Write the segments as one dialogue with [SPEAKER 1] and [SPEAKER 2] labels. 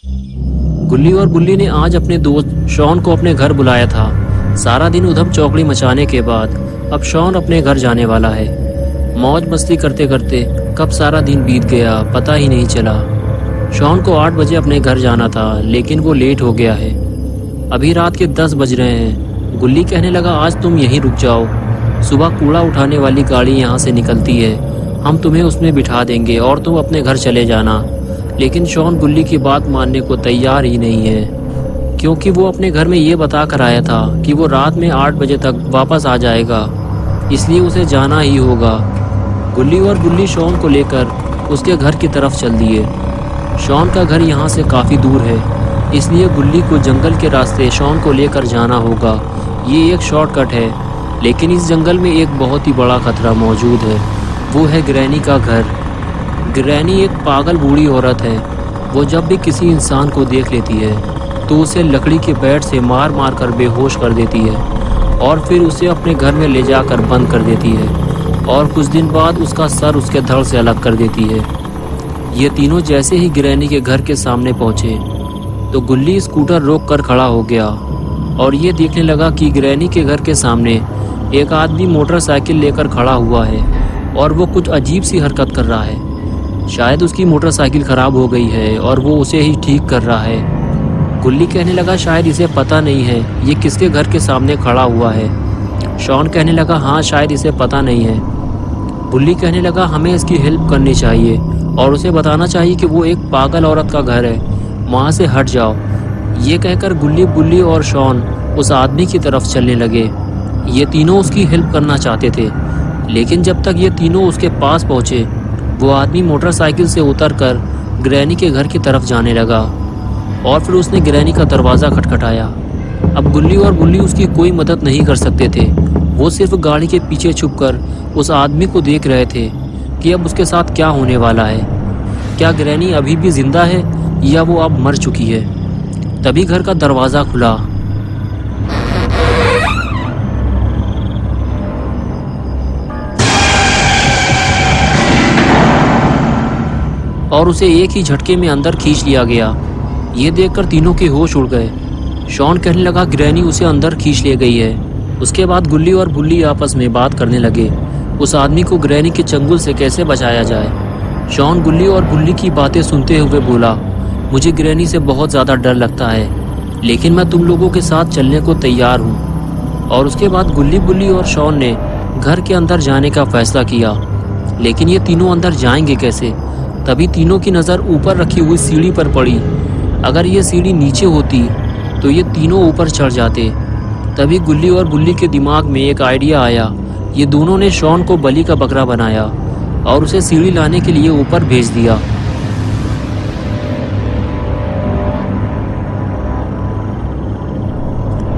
[SPEAKER 1] गुल्ली और बुल्ली ने आज अपने दोस्त शॉन को अपने घर बुलाया था। सारा दिन उधम चौकड़ी मचाने के बाद अब शॉन अपने घर जाने वाला है। मौज मस्ती करते करते कब सारा दिन बीत गया पता ही नहीं चला। शॉन को 8 बजे अपने घर जाना था, लेकिन वो लेट हो गया है। अभी रात के 10 बज रहे हैं। गुल्ली कहने लगा, आज तुम यहीं रुक जाओ, सुबह कूड़ा उठाने वाली गाड़ी यहाँ से निकलती है, हम तुम्हें उसमें बिठा देंगे और तुम अपने घर चले जाना। लेकिन शॉन गुल्ली की बात मानने को तैयार ही नहीं है, क्योंकि वो अपने घर में ये बता कर आया था कि वो रात में 8 बजे तक वापस आ जाएगा, इसलिए उसे जाना ही होगा। गुल्ली और बुल्ली शॉन को लेकर उसके घर की तरफ चल दिए। शॉन का घर यहाँ से काफ़ी दूर है, इसलिए गुल्ली को जंगल के रास्ते शॉन को लेकर जाना होगा। ये एक शॉर्टकट है, लेकिन इस जंगल में एक बहुत ही बड़ा खतरा मौजूद है, वो है ग्रैनी का घर। ग्रैनी एक पागल बूढ़ी औरत है। वो जब भी किसी इंसान को देख लेती है तो उसे लकड़ी के बैट से मार मार कर बेहोश कर देती है और फिर उसे अपने घर में ले जाकर बंद कर देती है और कुछ दिन बाद उसका सर उसके धड़ से अलग कर देती है। ये तीनों जैसे ही ग्रैनी के घर के सामने पहुँचे तो गुल्ली स्कूटर रोक कर खड़ा हो गया और ये देखने लगा कि ग्रैनी के घर के सामने एक आदमी मोटरसाइकिल लेकर खड़ा हुआ है और वो कुछ अजीब सी हरकत कर रहा है। शायद उसकी मोटरसाइकिल ख़राब हो गई है और वो उसे ही ठीक कर रहा है। गुल्ली कहने लगा, शायद इसे पता नहीं है ये किसके घर के सामने खड़ा हुआ है। शॉन कहने लगा, हाँ शायद इसे पता नहीं है। गुल्ली कहने लगा, हमें इसकी हेल्प करनी चाहिए और उसे बताना चाहिए कि वो एक पागल औरत का घर है, वहाँ से हट जाओ। ये कहकर गुल्ली, बुल्ली और शॉन उस आदमी की तरफ चलने लगे। ये तीनों उसकी हेल्प करना चाहते थे, लेकिन जब तक ये तीनों उसके पास पहुँचे वो आदमी मोटरसाइकिल से उतरकर ग्रैनी के घर की तरफ जाने लगा और फिर उसने ग्रैनी का दरवाज़ा खटखटाया। अब गुल्ली और बुल्ली उसकी कोई मदद नहीं कर सकते थे। वो सिर्फ गाड़ी के पीछे छुपकर उस आदमी को देख रहे थे कि अब उसके साथ क्या होने वाला है। क्या ग्रैनी अभी भी जिंदा है या वो अब मर चुकी है? तभी घर का दरवाज़ा खुला और उसे एक ही झटके में अंदर खींच लिया गया। ये देखकर तीनों के होश उड़ गए। शॉन कहने लगा, ग्रैनी उसे अंदर खींच ले गई है। उसके बाद गुल्ली और बुल्ली आपस में बात करने लगे, उस आदमी को ग्रैनी के चंगुल से कैसे बचाया जाए। शॉन गुल्ली और बुल्ली की बातें सुनते हुए बोला, मुझे ग्रैनी से बहुत ज़्यादा डर लगता है, लेकिन मैं तुम लोगों के साथ चलने को तैयार हूँ। और उसके बाद गुल्ली, बुल्ली और शॉन ने घर के अंदर जाने का फैसला किया, लेकिन ये तीनों अंदर जाएंगे कैसे? तभी तीनों की नज़र ऊपर रखी हुई सीढ़ी पर पड़ी। अगर ये सीढ़ी नीचे होती तो ये तीनों ऊपर चढ़ जाते। तभी गुल्ली और बुल्ली के दिमाग में एक आइडिया आया। ये दोनों ने शॉन को बलि का बकरा बनाया और उसे सीढ़ी लाने के लिए ऊपर भेज दिया।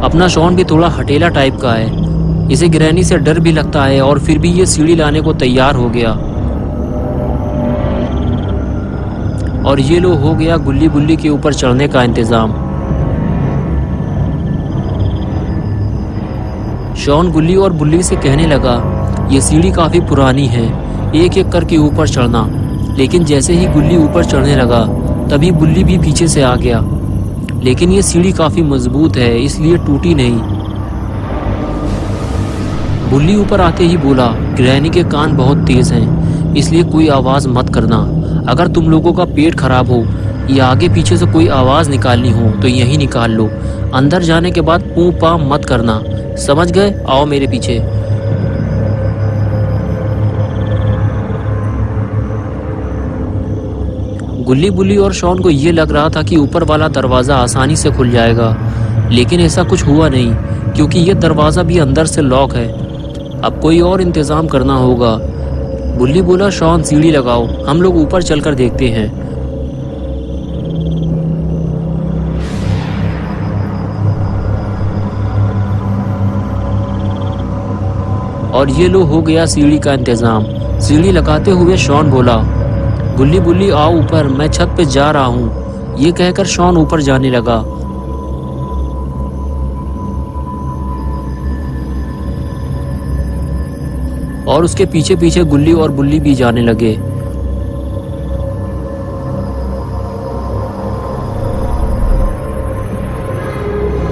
[SPEAKER 1] अपना शॉन भी थोड़ा हटेला टाइप का है, इसे ग्रैनी से डर भी लगता है और फिर भी ये सीढ़ी लाने को तैयार हो गया। और ये लो हो गया गुल्ली बुल्ली के ऊपर चढ़ने का इंतज़ाम। शॉन गुल्ली और बुल्ली से कहने लगा, ये सीढ़ी काफ़ी पुरानी है, एक एक करके ऊपर चढ़ना। लेकिन जैसे ही गुल्ली ऊपर चढ़ने लगा तभी बुल्ली भी पीछे से आ गया। लेकिन ये सीढ़ी काफ़ी मजबूत है, इसलिए टूटी नहीं। बुल्ली ऊपर आते ही बोला, ग्रैनी के कान बहुत तेज़ हैं, इसलिए कोई आवाज़ मत करना। अगर तुम लोगों का पेट खराब हो या आगे पीछे से कोई आवाज़ निकालनी हो तो यहीं निकाल लो। अंदर जाने के बाद पू पा मत करना, समझ गए? आओ मेरे पीछे। गुल्ली, बुल्ली और शॉन को ये लग रहा था कि ऊपर वाला दरवाज़ा आसानी से खुल जाएगा, लेकिन ऐसा कुछ हुआ नहीं, क्योंकि ये दरवाज़ा भी अंदर से लॉक है। अब कोई और इंतज़ाम करना होगा। बुल्ली बोला, शॉन सीढ़ी लगाओ, हम लोग ऊपर चलकर देखते हैं। और ये लो हो गया सीढ़ी का इंतज़ाम। सीढ़ी लगाते हुए शॉन बोला, गुल्ली बुल्ली आओ ऊपर, मैं छत पे जा रहा हूँ। ये कहकर शॉन ऊपर जाने लगा। और उसके पीछे पीछे गुल्ली और बुल्ली भी जाने लगे।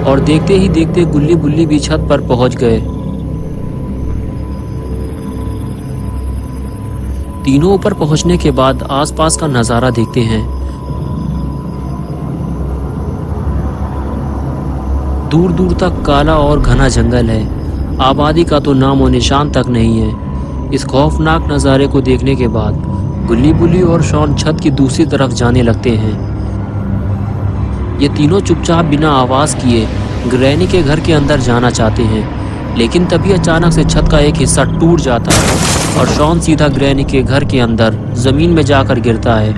[SPEAKER 1] और देखते ही देखते गुल्ली बुल्ली भी छत पर पहुंच गए। तीनों ऊपर पहुंचने के बाद आसपास का नजारा देखते हैं। दूर दूर तक काला और घना जंगल है, आबादी का तो नामो निशान तक नहीं है। इस खौफनाक नज़ारे को देखने के बाद गुल्ली बुल्ली और शॉन छत की दूसरी तरफ जाने लगते हैं। ये तीनों चुपचाप बिना आवाज़ किए ग्रैनी के घर के अंदर जाना चाहते हैं, लेकिन तभी अचानक से छत का एक हिस्सा टूट जाता है और शॉन सीधा ग्रैनी के घर के अंदर ज़मीन में जाकर गिरता है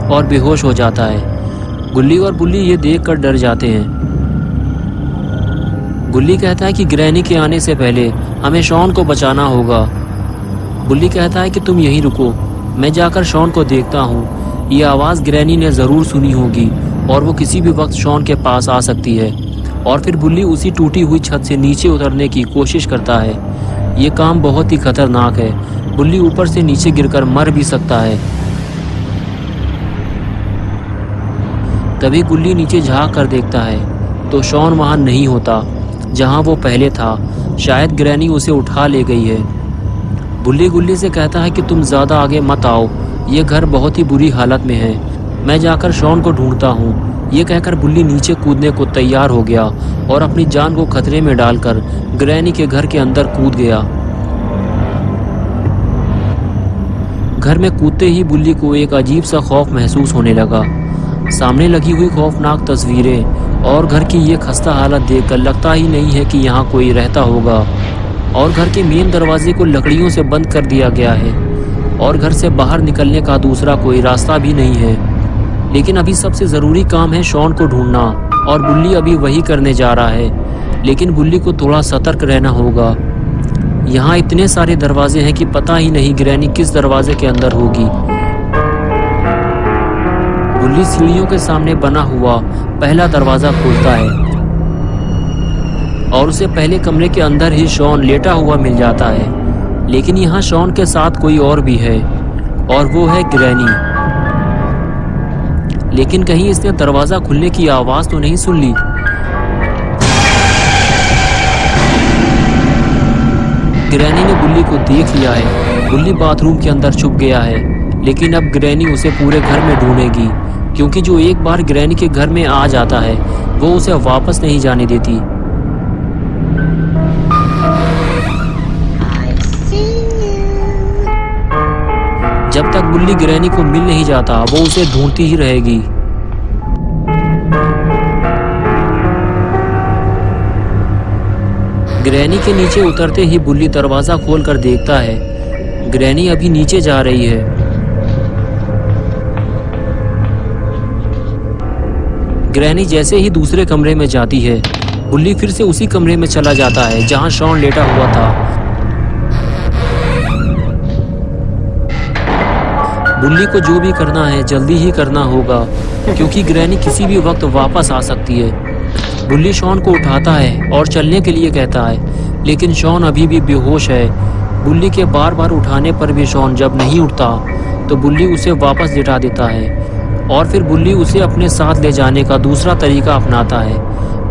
[SPEAKER 1] और बेहोश हो जाता है। गुल्ली और बुल्ली ये देखकर डर जाते हैं। गुल्ली कहता है कि ग्रैनी के आने से पहले हमें शॉन को बचाना होगा। बुल्ली कहता है कि तुम यहीं रुको, मैं जाकर शॉन को देखता हूँ। ये आवाज़ ग्रैनी ने ज़रूर सुनी होगी और वो किसी भी वक्त शॉन के पास आ सकती है। और फिर बुल्ली उसी टूटी हुई छत से नीचे उतरने की कोशिश करता है। ये काम बहुत ही खतरनाक है, बुल्ली ऊपर से नीचे गिरकर मर भी सकता है। तभी गुल्ली नीचे झाँक कर देखता है तो शॉन वहाँ नहीं होता जहाँ वो पहले था। शायद ग्रैनी उसे उठा ले गई है। बुल्ली गुल्ली से कहता है कि तुम ज़्यादा आगे मत आओ, ये घर बहुत ही बुरी हालत में है, मैं जाकर शॉन को ढूंढता हूँ। ये कहकर बुल्ली नीचे कूदने को तैयार हो गया और अपनी जान को खतरे में डालकर ग्रैनी के घर के अंदर कूद गया। घर में कूदते ही बुल्ली को एक अजीब सा खौफ महसूस होने लगा। सामने लगी हुई खौफनाक तस्वीरें और घर की ये खस्ता हालत देखकर लगता ही नहीं है कि यहाँ कोई रहता होगा। और घर के मेन दरवाजे को लकड़ियों से बंद कर दिया गया है और घर से बाहर निकलने का दूसरा कोई रास्ता भी नहीं है। लेकिन अभी सबसे ज़रूरी काम है शॉन को ढूंढना और बुल्ली अभी वही करने जा रहा है। लेकिन बुल्ली को थोड़ा सतर्क रहना होगा। यहाँ इतने सारे दरवाजे हैं कि पता ही नहीं ग्रैनी किस दरवाजे के अंदर होगी। बुल्ली सीढ़ियों के सामने बना हुआ पहला दरवाज़ा खोलता है और उसे पहले कमरे के अंदर ही शॉन लेटा हुआ मिल जाता है। लेकिन यहाँ शॉन के साथ कोई और भी है और वो है ग्रैनी। लेकिन कहीं इसने दरवाज़ा खुलने की आवाज़ तो नहीं सुन ली। ग्रैनी ने बुल्ली को देख लिया है। बुल्ली बाथरूम के अंदर छुप गया है, लेकिन अब ग्रैनी उसे पूरे घर में ढूंढेगी, क्योंकि जो एक बार ग्रैनी के घर में आ जाता है वो उसे वापस नहीं जाने देती। जब तक बुल्ली ग्रैनी को मिल नहीं जाता वो उसे ढूंढती ही रहेगी। ग्रैनी के नीचे उतरते ही बुल्ली दरवाजा खोलकर देखता है ग्रैनी अभी नीचे जा रही है। ग्रैनी जैसे ही दूसरे कमरे में जाती है, बुल्ली फिर से उसी कमरे में चला जाता है जहां शॉन लेटा हुआ था। बुल्ली को जो भी करना है जल्दी ही करना होगा, क्योंकि ग्रैनी किसी भी वक्त वापस आ सकती है। बुल्ली शॉन को उठाता है और चलने के लिए कहता है, लेकिन शॉन अभी भी बेहोश है। बुल्ली के बार बार उठाने पर भी शॉन जब नहीं उठता तो बुल्ली उसे वापस लिटा देता है और फिर बुल्ली उसे अपने साथ ले जाने का दूसरा तरीका अपनाता है।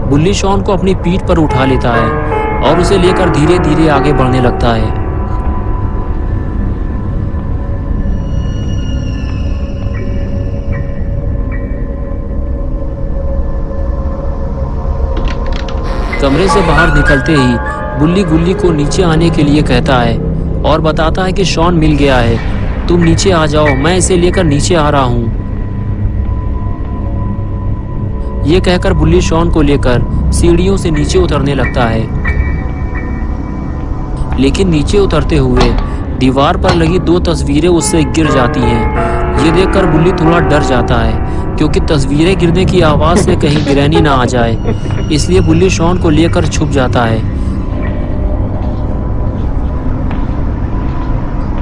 [SPEAKER 1] बुल्ली शॉन को अपनी पीठ पर उठा लेता है और उसे लेकर धीरे धीरे आगे बढ़ने लगता है। कमरे से बाहर निकलते ही बुल्ली गुल्ली को नीचे आने के लिए कहता है और बताता है कि शॉन मिल गया है, तुम नीचे आ जाओ, मैं इसे लेकर नीचे आ रहा हूँ। ये कहकर बुल्ली शॉन को लेकर सीढ़ियों से नीचे उतरने लगता है। लेकिन नीचे उतरते हुए दीवार पर लगी 2 तस्वीरें उससे गिर जाती हैं। ये देखकर बुल्ली थोड़ा डर जाता है, क्योंकि तस्वीरें गिरने की आवाज़ से कहीं ग्रैनी ना आ जाए, इसलिए बुल्ली शॉन को लेकर छुप जाता है।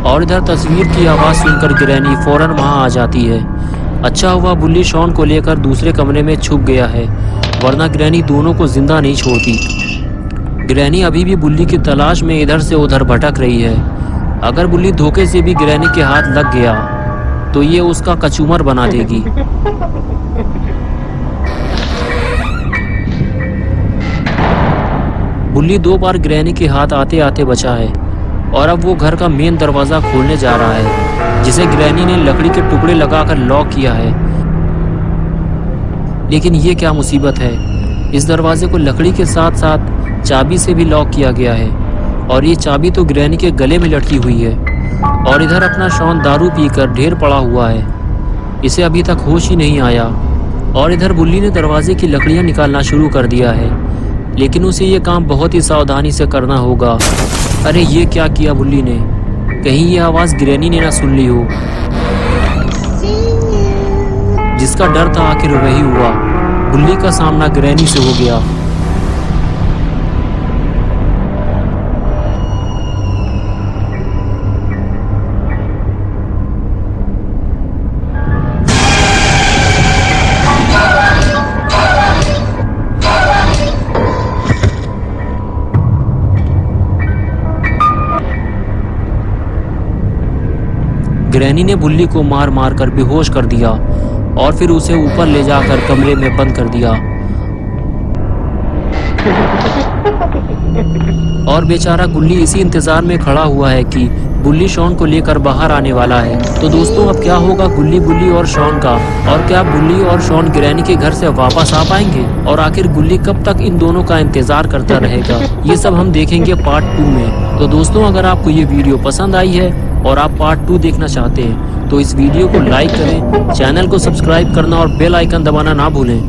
[SPEAKER 1] और इधर तस्वीर की आवाज़ सुनकर ग्रैनी फौरन वहाँ आ जाती है। अच्छा हुआ बुल्ली शॉन को लेकर दूसरे कमरे में छुप गया है, वरना ग्रैनी दोनों को जिंदा नहीं छोड़ती। ग्रैनी अभी भी बुल्ली की तलाश में इधर से उधर भटक रही है। अगर बुल्ली धोखे से भी ग्रैनी के हाथ लग गया तो ये उसका कचूमर बना देगी। बुल्ली 2 बार ग्रैनी के हाथ आते आते बचा है और अब वो घर का मेन दरवाजा खोलने जा रहा है, जिसे ग्रैनी ने लकड़ी के टुकड़े लगाकर लॉक किया है। लेकिन ये क्या मुसीबत है, इस दरवाजे को लकड़ी के साथ साथ चाबी से भी लॉक किया गया है और ये चाबी तो ग्रैनी के गले में लटकी हुई है। और इधर अपना शॉन दारू पीकर ढेर पड़ा हुआ है, इसे अभी तक होश ही नहीं आया। और इधर बुल्ली ने दरवाजे की लकड़ियां निकालना शुरू कर दिया है, लेकिन उसे ये काम बहुत ही सावधानी से करना होगा। अरे ये क्या किया बुल्ली ने, कहीं ये आवाज़ ग्रैनी ने ना सुन ली हो। जिसका डर था आखिर वही हुआ, बुल्ली का सामना ग्रैनी से हो गया। ग्रैनी ने बुल्ली को मार मार कर बेहोश कर दिया और फिर उसे ऊपर ले जाकर कमरे में बंद कर दिया। और बेचारा गुल्ली इसी इंतजार में खड़ा हुआ है कि बुल्ली शॉन को लेकर बाहर आने वाला है। तो दोस्तों अब क्या होगा बुल्ली और शॉन का, और क्या बुल्ली और शॉन ग्रैनी के घर से वापस आ पाएंगे, और आखिर गुल्ली कब तक इन दोनों का इंतजार करता रहेगा, ये सब हम देखेंगे पार्ट 2 में। तो दोस्तों अगर आपको ये वीडियो पसंद आई है और आप पार्ट 2 देखना चाहते हैं तो इस वीडियो को लाइक करें, चैनल को सब्सक्राइब करना और बेल आइकन दबाना ना भूलें।